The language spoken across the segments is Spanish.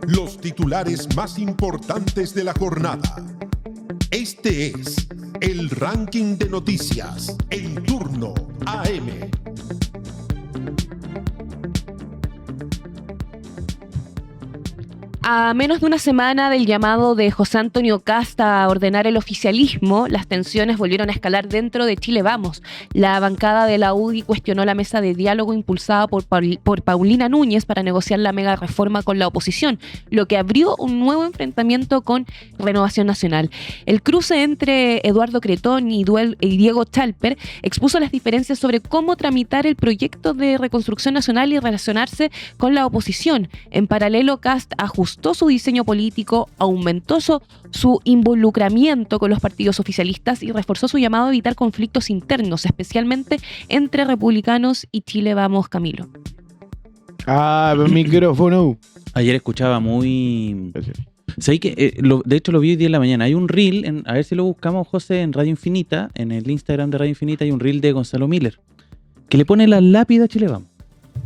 Los titulares más importantes de la jornada. Este es el ranking de noticias, El Turno AM. A menos de una semana del llamado de José Antonio Kast a ordenar el oficialismo, las tensiones volvieron a escalar dentro de Chile Vamos. La bancada de la UDI cuestionó la mesa de diálogo impulsada por Paulina Núñez para negociar la mega reforma con la oposición, lo que abrió un nuevo enfrentamiento con Renovación Nacional. El cruce entre Eduardo Cretón y Diego Chalper expuso las diferencias sobre cómo tramitar el proyecto de reconstrucción nacional y relacionarse con la oposición. En paralelo, Kast ajustó su diseño político, aumentó su involucramiento con los partidos oficialistas y reforzó su llamado a evitar conflictos internos, especialmente entre republicanos y Chile Vamos, Camilo. Micrófono. Ayer escuchaba muy... ¿Sabes que de hecho lo vi hoy día en la mañana? Hay un reel, a ver si lo buscamos, José, en Radio Infinita, en el Instagram de Radio Infinita hay un reel de Gonzalo Miller, que le pone la lápida a Chile Vamos.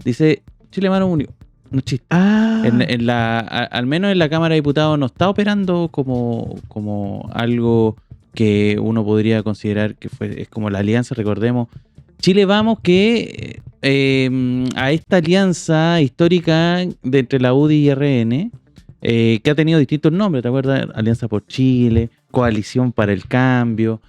Dice, Chile Vamos unió. No chiste. Al menos en la Cámara de Diputados no está operando como algo que uno podría considerar que es como la alianza. Recordemos, Chile Vamos que a esta alianza histórica entre la UDI y RN, que ha tenido distintos nombres, ¿te acuerdas? Alianza por Chile, Coalición para el Cambio,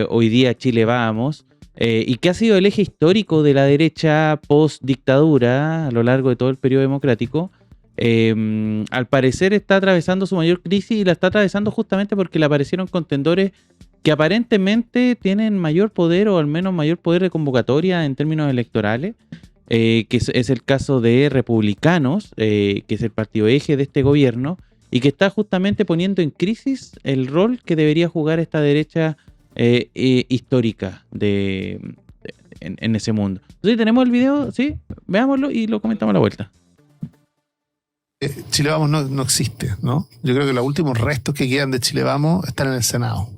hoy día Chile Vamos. Y que ha sido el eje histórico de la derecha post-dictadura a lo largo de todo el periodo democrático, al parecer está atravesando su mayor crisis y la está atravesando justamente porque le aparecieron contendores que aparentemente tienen mayor poder o al menos mayor poder de convocatoria en términos electorales, que es el caso de Republicanos, que es el partido eje de este gobierno y que está justamente poniendo en crisis el rol que debería jugar esta derecha histórica en ese mundo. Entonces tenemos el video, ¿sí? Veámoslo y lo comentamos a la vuelta. Chile Vamos no existe, ¿no? Yo creo que los últimos restos que quedan de Chile Vamos están en el Senado.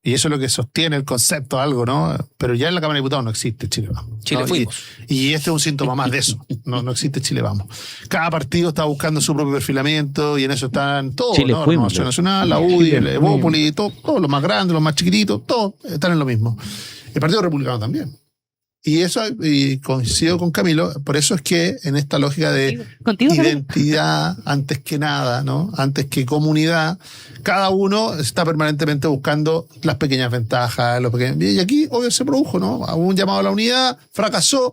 Y eso es lo que sostiene el concepto, algo, ¿no? Pero ya en la Cámara de Diputados no existe Chile Vamos. Chile ¿no? fuimos. Y este es un síntoma más de eso. No existe Chile Vamos. Cada partido está buscando su propio perfilamiento y en eso están todos, Chile ¿no? fuimos. Renovación Nacional, la UDI, el Evópoli, todos los más grandes, los más chiquititos, todos están en lo mismo. El Partido Republicano también. Y eso, y coincido con Camilo, por eso es que en esta lógica de identidad antes que nada, ¿no? Antes que comunidad, cada uno está permanentemente buscando las pequeñas ventajas, y aquí obvio se produjo, ¿no? Hubo un llamado a la unidad, fracasó.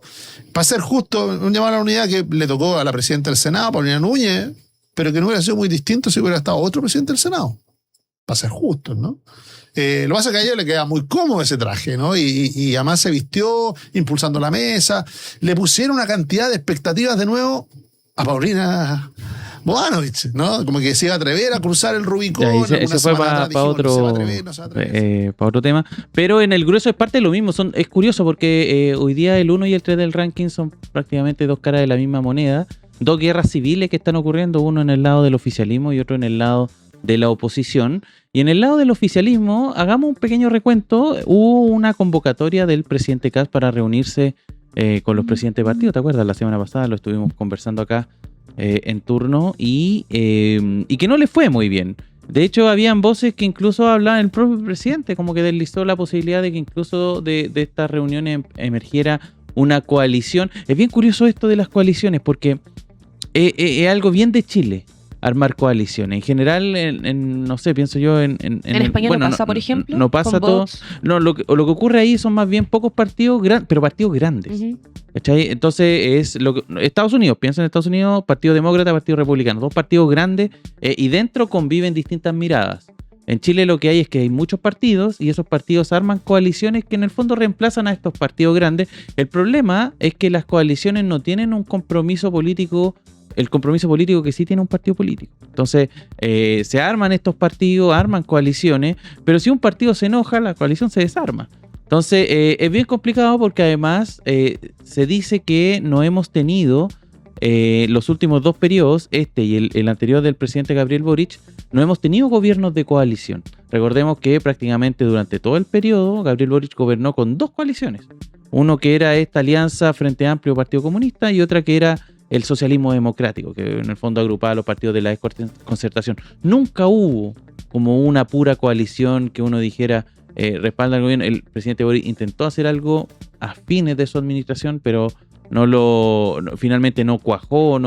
Para ser justo, un llamado a la unidad que le tocó a la presidenta del Senado, Paulina Núñez, pero que no hubiera sido muy distinto si hubiera estado otro presidente del Senado. Para ser justos, ¿no? Lo que pasa es que a ella le queda muy cómodo ese traje, ¿no? Y además se vistió impulsando la mesa. Le pusieron una cantidad de expectativas de nuevo a Paulina Bodanovich, ¿no? Como que se iba a atrever a cruzar el Rubicón. Eso fue para otro tema. Pero en el grueso es parte de lo mismo. Es curioso porque hoy día el 1 y el 3 del ranking son prácticamente dos caras de la misma moneda. Dos guerras civiles que están ocurriendo, uno en el lado del oficialismo y otro en el lado de la oposición. Y en el lado del oficialismo, hagamos un pequeño recuento. Hubo una convocatoria del presidente Kast para reunirse con los presidentes de partido. ¿Te acuerdas? La semana pasada lo estuvimos conversando acá en turno y que no le fue muy bien. De hecho, habían voces que incluso hablaban el propio presidente, como que deslizó la posibilidad de que incluso de estas reuniones emergiera una coalición. Es bien curioso esto de las coaliciones porque es algo bien de Chile. Armar coaliciones. En general, no sé, pienso yo en España no pasa, por ejemplo. No pasa todo. No, lo que ocurre ahí son más bien pocos partidos, pero partidos grandes. Uh-huh. ¿Cachai? Entonces, Estados Unidos, piensa en Estados Unidos, Partido Demócrata, Partido Republicano, dos partidos grandes y dentro conviven distintas miradas. En Chile lo que hay es que hay muchos partidos y esos partidos arman coaliciones que en el fondo reemplazan a estos partidos grandes. El problema es que las coaliciones no tienen un compromiso político, el compromiso político que sí tiene un partido político. Entonces, se arman estos partidos, arman coaliciones, pero si un partido se enoja, la coalición se desarma. Entonces, es bien complicado porque además se dice que no hemos tenido los últimos dos periodos, este y el anterior del presidente Gabriel Boric, no hemos tenido gobiernos de coalición. Recordemos que prácticamente durante todo el periodo Gabriel Boric gobernó con dos coaliciones. Uno que era esta alianza Frente Amplio Partido Comunista y otra que era el socialismo democrático, que en el fondo agrupaba a los partidos de la desconcertación. Nunca hubo como una pura coalición que uno dijera respalda al gobierno. El presidente Boric intentó hacer algo a fines de su administración, pero finalmente no cuajó.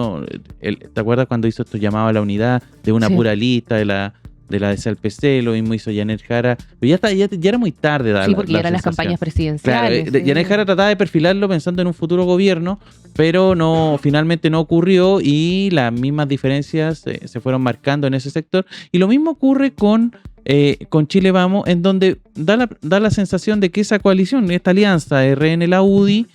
¿Te acuerdas cuando hizo esto llamado a la unidad de una pura lista de la de SLPC? Lo mismo hizo Janet Jara, pero ya era muy tarde. Sí, porque ya eran las campañas presidenciales. Claro, Janet Jara trataba de perfilarlo pensando en un futuro gobierno, pero finalmente no ocurrió, y las mismas diferencias se fueron marcando en ese sector. Y lo mismo ocurre con Chile Vamos, en donde da la sensación de que esa coalición, esta alianza RN-la UDI,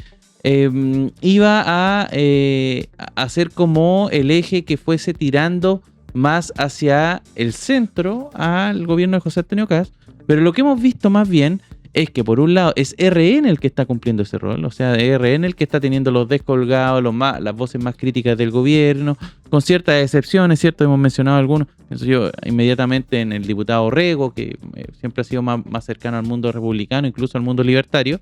iba a ser como el eje que fuese tirando más hacia el centro al gobierno de José Antonio Kast, pero lo que hemos visto más bien es que por un lado es RN el que está cumpliendo ese rol, o sea, RN el que está teniendo los descolgados, las voces más críticas del gobierno, con ciertas excepciones, ¿cierto? Hemos mencionado algunos, pienso yo inmediatamente en el diputado Rego, que siempre ha sido más cercano al mundo republicano, incluso al mundo libertario,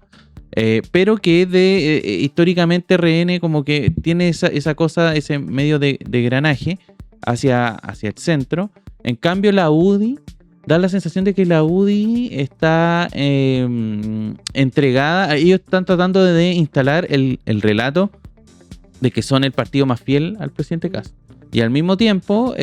pero que históricamente RN como que tiene esa cosa, ese medio de granaje hacia el centro. En cambio la UDI da la sensación de que la UDI está entregada. Ellos están tratando de instalar el relato de que son el partido más fiel al presidente Kast, y al mismo tiempo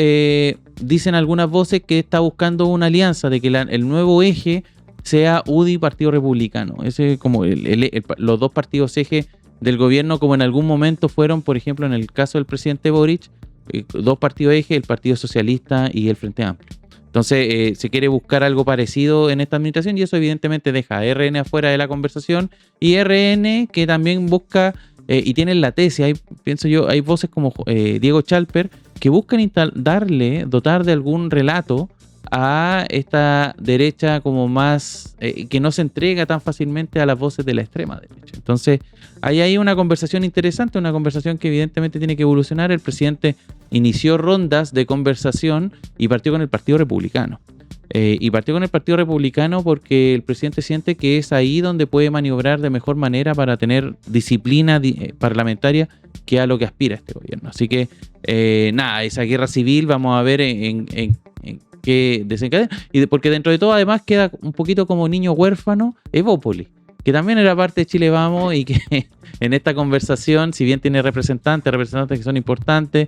dicen algunas voces que está buscando una alianza, de que el nuevo eje sea UDI Partido Republicano. Ese es como los dos partidos eje del gobierno, como en algún momento fueron, por ejemplo, en el caso del presidente Boric, dos partidos eje, el Partido Socialista y el Frente Amplio. Entonces se quiere buscar algo parecido en esta administración, y eso evidentemente deja a RN afuera de la conversación, y RN que también busca y tienen la tesis, pienso yo, hay voces como Diego Chalper que buscan dotar de algún relato a esta derecha como más que no se entrega tan fácilmente a las voces de la extrema derecha. Entonces hay ahí una conversación interesante, una conversación que evidentemente tiene que evolucionar. El presidente inició rondas de conversación y partió con el Partido Republicano. Y partió con el Partido Republicano porque el presidente siente que es ahí donde puede maniobrar de mejor manera para tener disciplina parlamentaria, que a lo que aspira este gobierno. Así que esa guerra civil vamos a ver en que desencadena, porque dentro de todo además queda un poquito como niño huérfano Evópolis, que también era parte de Chile Vamos, y que en esta conversación, si bien tiene representantes que son importantes,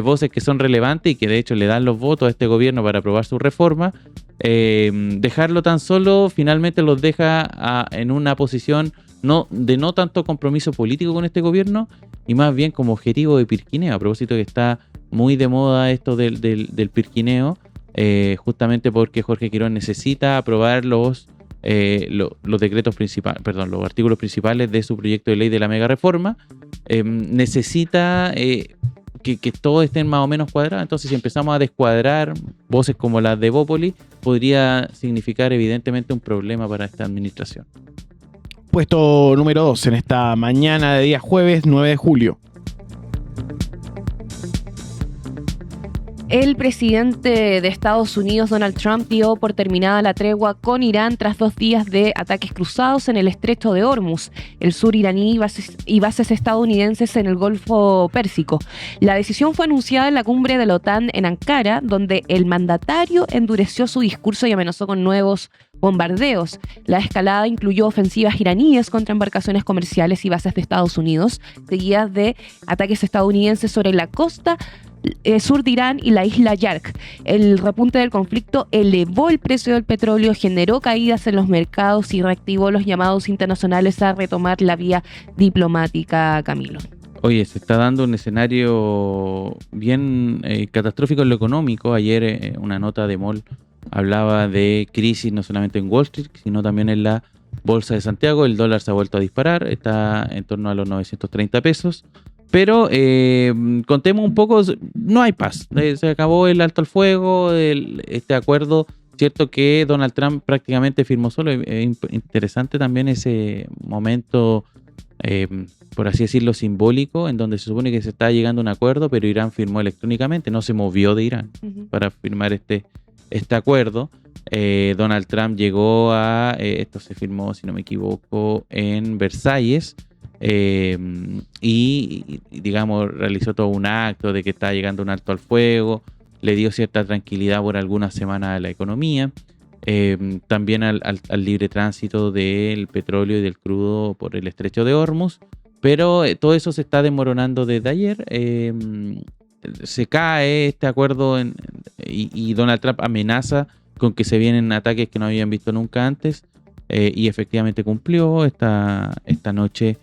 voces que son relevantes y que de hecho le dan los votos a este gobierno para aprobar su reforma, dejarlo tan solo finalmente los deja en una posición de no tanto compromiso político con este gobierno, y más bien como objetivo de pirquineo, a propósito que está muy de moda esto del pirquineo, justamente porque Jorge Quirós necesita aprobar los decretos principales, los artículos principales de su proyecto de ley de la mega reforma. Necesita que todos estén más o menos cuadrados. Entonces, si empezamos a descuadrar voces como las de Evópolis, podría significar evidentemente un problema para esta administración. Puesto número 2 en esta mañana de día jueves 9 de julio. El presidente de Estados Unidos, Donald Trump, dio por terminada la tregua con Irán tras 2 días de ataques cruzados en el estrecho de Hormuz, el sur iraní y bases estadounidenses en el Golfo Pérsico. La decisión fue anunciada en la cumbre de la OTAN en Ankara, donde el mandatario endureció su discurso y amenazó con nuevos bombardeos. La escalada incluyó ofensivas iraníes contra embarcaciones comerciales y bases de Estados Unidos, seguidas de ataques estadounidenses sobre la costa sur de Irán y la isla Yark. El repunte del conflicto elevó el precio del petróleo, generó caídas en los mercados y reactivó los llamados internacionales a retomar la vía diplomática, Camilo. Oye, se está dando un escenario bien catastrófico en lo económico. Ayer una nota de MOL hablaba de crisis no solamente en Wall Street, sino también en la Bolsa de Santiago. El dólar se ha vuelto a disparar, está en torno a los 930 pesos. Pero contemos un poco, no hay paz, se acabó el alto al fuego, este acuerdo, cierto que Donald Trump prácticamente firmó solo. Interesante también ese momento, por así decirlo, simbólico, en donde se supone que se está llegando a un acuerdo, pero Irán firmó electrónicamente, no se movió de Irán para firmar este acuerdo. Donald Trump llegó esto se firmó, si no me equivoco, en Versalles, y, digamos, realizó todo un acto de que estaba llegando un alto al fuego, le dio cierta tranquilidad por algunas semanas a la economía, también al libre tránsito del petróleo y del crudo por el estrecho de Hormuz, pero todo eso se está desmoronando desde ayer. Se cae este acuerdo y Donald Trump amenaza con que se vienen ataques que no habían visto nunca antes, y efectivamente cumplió. Esta noche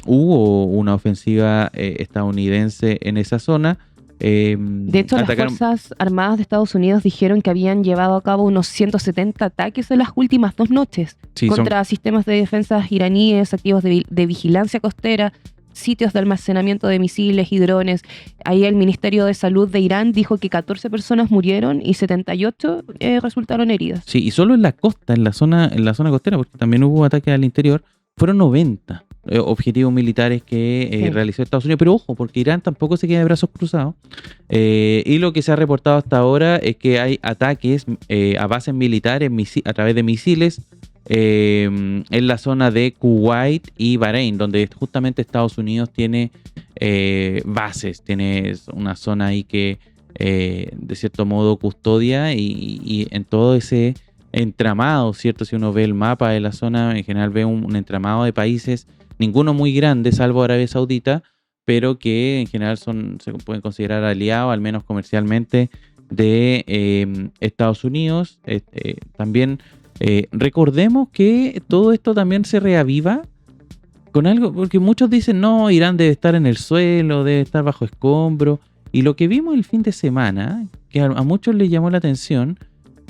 hubo una ofensiva estadounidense en esa zona. De hecho, las Fuerzas Armadas de Estados Unidos dijeron que habían llevado a cabo unos 170 ataques en las últimas 2 noches contra sistemas de defensa iraníes, activos de vigilancia costera, sitios de almacenamiento de misiles y drones. Ahí el Ministerio de Salud de Irán dijo que 14 personas murieron y 78 resultaron heridas. Sí, y solo en la costa, en la zona costera, porque también hubo ataques al interior, fueron 90 objetivos militares que realizó Estados Unidos. Pero ojo, porque Irán tampoco se queda de brazos cruzados. Y lo que se ha reportado hasta ahora es que hay ataques a bases militares a través de misiles en la zona de Kuwait y Bahrein, donde justamente Estados Unidos tiene bases, tiene una zona ahí que de cierto modo custodia, y en todo ese entramado, ¿cierto? Si uno ve el mapa de la zona, en general ve un entramado de países, ninguno muy grande, salvo Arabia Saudita, pero que en general se pueden considerar aliados, al menos comercialmente, de Estados Unidos. También recordemos que todo esto también se reaviva con algo, porque muchos dicen, no, Irán debe estar en el suelo, debe estar bajo escombro, y lo que vimos el fin de semana, que a muchos les llamó la atención,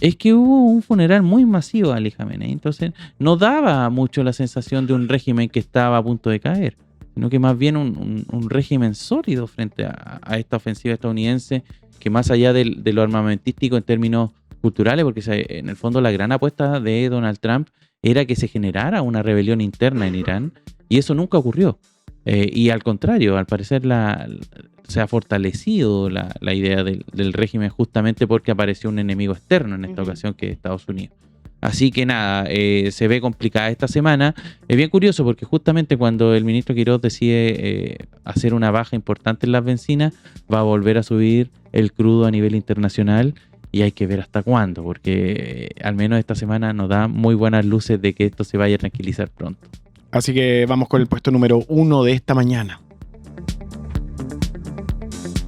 es que hubo un funeral muy masivo a Ali Khamenei. Entonces no daba mucho la sensación de un régimen que estaba a punto de caer, sino que más bien un régimen sólido frente a esta ofensiva estadounidense, que más allá de lo armamentístico en términos culturales, porque en el fondo la gran apuesta de Donald Trump era que se generara una rebelión interna en Irán, y eso nunca ocurrió. Y al contrario, al parecer se ha fortalecido la idea del régimen, justamente porque apareció un enemigo externo en esta ocasión, que es Estados Unidos. Así que nada, se ve complicada esta semana. Es bien curioso porque justamente cuando el ministro Quiroz decide hacer una baja importante en las bencinas, va a volver a subir el crudo a nivel internacional, y hay que ver hasta cuándo, porque al menos esta semana nos da muy buenas luces de que esto se vaya a tranquilizar pronto. Así que vamos con el puesto número 1 de esta mañana.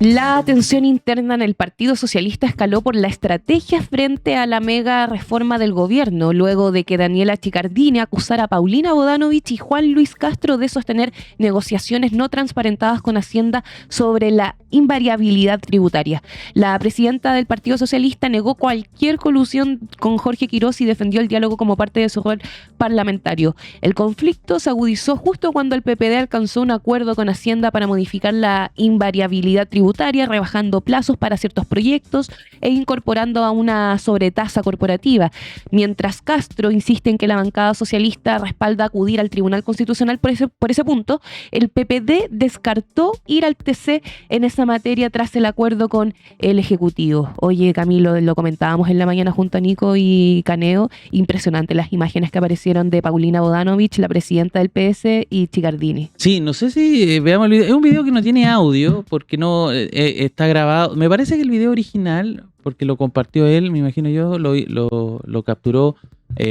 La tensión interna en el Partido Socialista escaló por la estrategia frente a la mega reforma del gobierno, luego de que Daniela Chiccardini acusara a Paulina Bodanovich y Juan Luis Castro de sostener negociaciones no transparentadas con Hacienda sobre la invariabilidad tributaria. La presidenta del Partido Socialista negó cualquier colusión con Jorge Quiroz y defendió el diálogo como parte de su rol parlamentario. El conflicto se agudizó justo cuando el PPD alcanzó un acuerdo con Hacienda para modificar la invariabilidad tributaria, rebajando plazos para ciertos proyectos e incorporando a una sobretasa corporativa, mientras Castro insiste en que la bancada socialista respalda acudir al Tribunal Constitucional por ese punto. El PPD descartó ir al TC en esa materia tras el acuerdo con el Ejecutivo. Oye, Camilo, lo comentábamos en la mañana junto a Nico y Caneo, impresionante las imágenes que aparecieron de Paulina Bodanovich, la presidenta del PS, y Chiccardini. Sí, no sé si veamos el video. Es un video que no tiene audio porque no está grabado. Me parece que el video original, porque lo compartió él, me imagino yo, lo capturó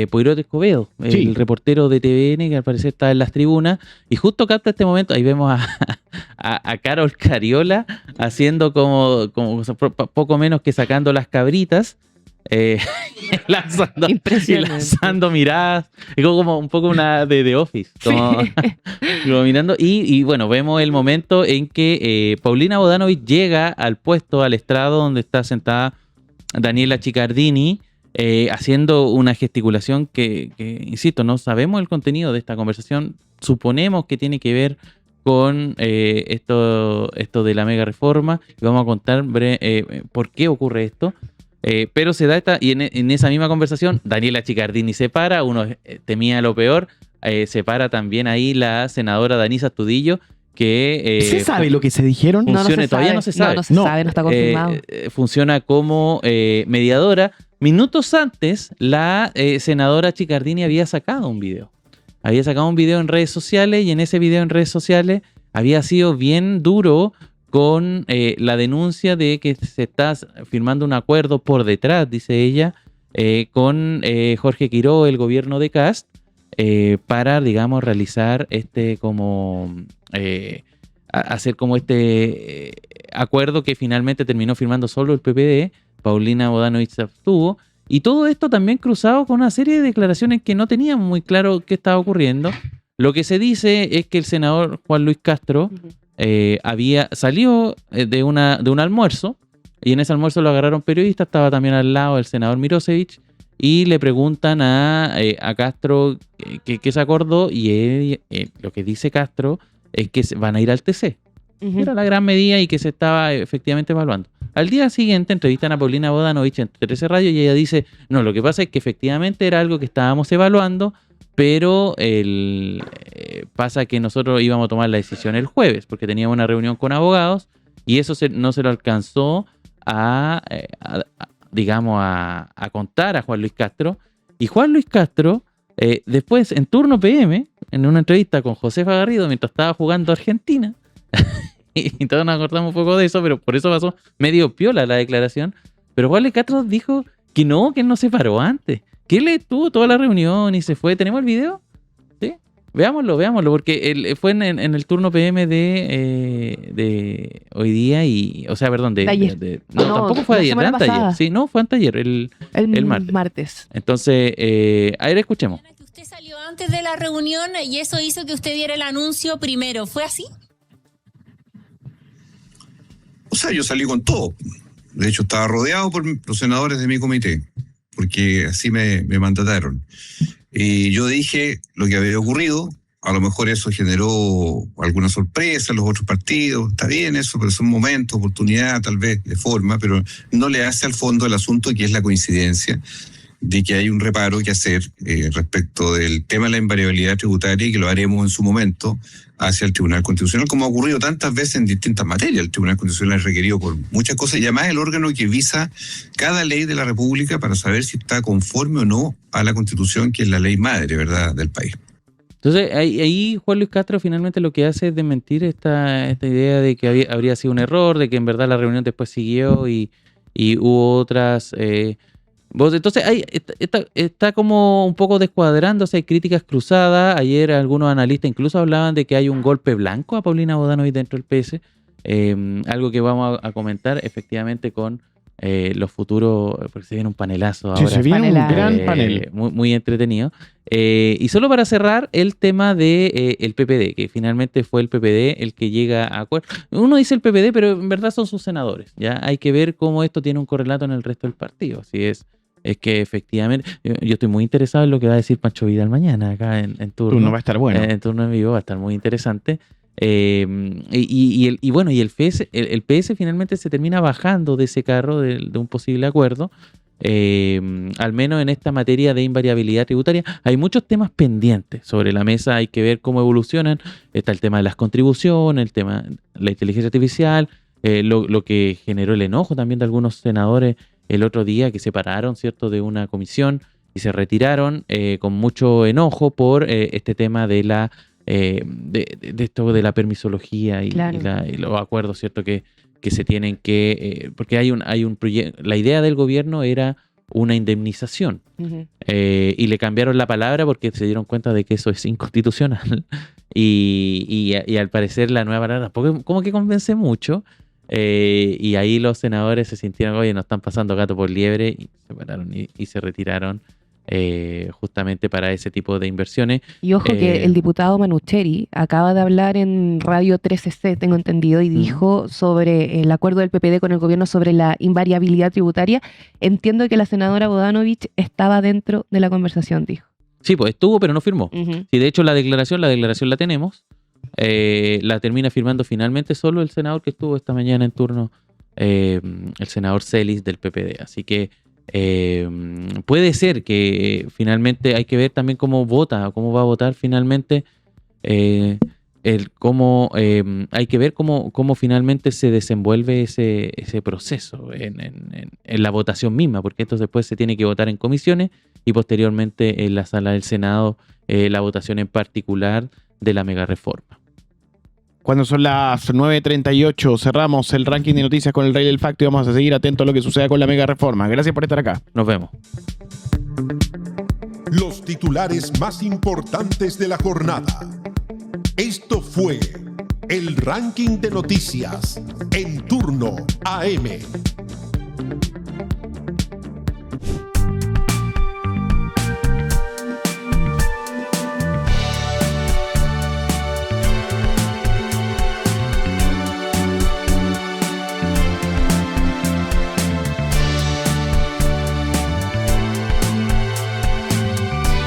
Poirot Escobedo, el reportero de TVN, que al parecer está en las tribunas, y justo capta este momento. Ahí vemos a Carol Cariola haciendo como poco menos que sacando las cabritas, lanzando miradas, como un poco una de The Office, como, sí. Como mirando, y bueno, vemos el momento en que Paulina Bodanovich llega al puesto, al estrado donde está sentada Daniela Chiccardini, haciendo una gesticulación que, insisto, no sabemos el contenido de esta conversación. Suponemos que tiene que ver con esto de la mega reforma, y vamos a contar por qué ocurre esto. Pero se da y en esa misma conversación Daniela Chiccardini se para, uno temía lo peor, se para también ahí la senadora Danisa Astudillo, que ¿se sabe lo que se dijeron? Todavía no se sabe. No se sabe, no está confirmado. Funciona como mediadora. Minutos antes, la senadora Chiccardini había sacado un video había sacado un video en redes sociales y en ese video en redes sociales había sido bien duro con la denuncia de que se está firmando un acuerdo por detrás, dice ella, con Jorge Quiró, el gobierno de Kast, para, digamos, realizar hacer como acuerdo que finalmente terminó firmando solo el PPD. Paulina Bodanovich se abstuvo. Y todo esto también cruzado con una serie de declaraciones que no teníamos muy claro qué estaba ocurriendo. Lo que se dice es que el senador Juan Luis Castro salió de un almuerzo, y en ese almuerzo lo agarraron periodistas, estaba también al lado el senador Mirosevich, y le preguntan a Castro qué se acordó, y lo que dice Castro es que van a ir al TC. Era la gran medida y que se estaba efectivamente evaluando. Al día siguiente entrevistan a Paulina Bodanovich en 13 Radio y ella dice, no, lo que pasa es que efectivamente era algo que estábamos evaluando, pero pasa que nosotros íbamos a tomar la decisión el jueves, porque teníamos una reunión con abogados y eso no se lo alcanzó a contar a Juan Luis Castro. Y Juan Luis Castro, después en turno PM, en una entrevista con Josefa Garrido, mientras estaba jugando Argentina, y todos nos acordamos un poco de eso, pero por eso pasó medio piola la declaración, pero Juan Luis Castro dijo que no se paró antes, que él estuvo toda la reunión y se fue. ¿Tenemos el video? ¿Sí? Veámoslo, porque él fue en el turno PM de hoy día o sea, perdón, de ayer. Tampoco fue ayer, anteayer. Sí, no, fue anteayer, el martes. Entonces, a ver, escuchemos. Usted salió antes de la reunión y eso hizo que usted diera el anuncio primero. ¿Fue así? O sea, yo salí con todo. De hecho, estaba rodeado por los senadores de mi comité, porque así me mandataron. Y yo dije lo que había ocurrido. A lo mejor eso generó alguna sorpresa en los otros partidos. Está bien eso, pero es un momento, oportunidad, tal vez, de forma, pero no le hace al fondo el asunto, que es la coincidencia de que hay un reparo que hacer respecto del tema de la invariabilidad tributaria, y que lo haremos en su momento hacia el Tribunal Constitucional, como ha ocurrido tantas veces en distintas materias. El Tribunal Constitucional es requerido por muchas cosas, y además el órgano que visa cada ley de la República para saber si está conforme o no a la Constitución, que es la ley madre, ¿verdad?, del país. Entonces ahí Juan Luis Castro finalmente lo que hace es desmentir esta idea de que habría sido un error, de que en verdad la reunión después siguió y hubo otras... Entonces ahí está como un poco descuadrándose, hay críticas cruzadas. Ayer algunos analistas incluso hablaban de que hay un golpe blanco a Paulina Bodanovich dentro del PS, algo que vamos a comentar efectivamente con los futuros, porque se viene un panelazo ahora. Sí, se viene un gran panel. Muy, muy entretenido. Y solo para cerrar el tema de el PPD, que finalmente fue el PPD el que llega a acuerdo. Uno dice el PPD, pero en verdad son sus senadores. Ya hay que ver cómo esto tiene un correlato en el resto del partido. Así es que efectivamente, yo estoy muy interesado en lo que va a decir Pancho Vidal mañana acá en turno. Turno va a estar bueno. En turno en vivo va a estar muy interesante. Y el PS finalmente se termina bajando de ese carro de un posible acuerdo, al menos en esta materia de invariabilidad tributaria. Hay muchos temas pendientes sobre la mesa, hay que ver cómo evolucionan. Está el tema de las contribuciones, el tema de la inteligencia artificial, lo que generó el enojo también de algunos senadores el otro día, que se pararon, ¿cierto?, de una comisión y se retiraron con mucho enojo por este tema de la de esto de la permisología y los acuerdos, ¿cierto?, que se tienen que... porque hay un proyecto... La idea del gobierno era una indemnización. Y le cambiaron la palabra porque se dieron cuenta de que eso es inconstitucional. y al parecer la nueva palabra tampoco como que convence mucho. Y ahí los senadores se sintieron, oye, nos están pasando gato por liebre, y se pararon y se retiraron justamente para ese tipo de inversiones. Y ojo que el diputado Manucheri acaba de hablar en Radio 13C, tengo entendido, y dijo sobre el acuerdo del PPD con el gobierno sobre la invariabilidad tributaria. Entiendo que la senadora Bodanovich estaba dentro de la conversación, dijo. Sí, pues estuvo, pero no firmó. Sí, de hecho la declaración la tenemos. La termina firmando finalmente solo el senador que estuvo esta mañana en turno, el senador Celis del PPD. Así que puede ser que finalmente hay que ver también cómo va a votar finalmente hay que ver cómo finalmente se desenvuelve ese proceso en la votación misma, porque esto después se tiene que votar en comisiones y posteriormente en la sala del Senado la votación en particular de la mega reforma. Cuando son las 9:38 cerramos el ranking de noticias con el Rey del Facto y vamos a seguir atentos a lo que suceda con la mega reforma. Gracias por estar acá. Nos vemos. Los titulares más importantes de la jornada. Esto fue el ranking de noticias en turno AM.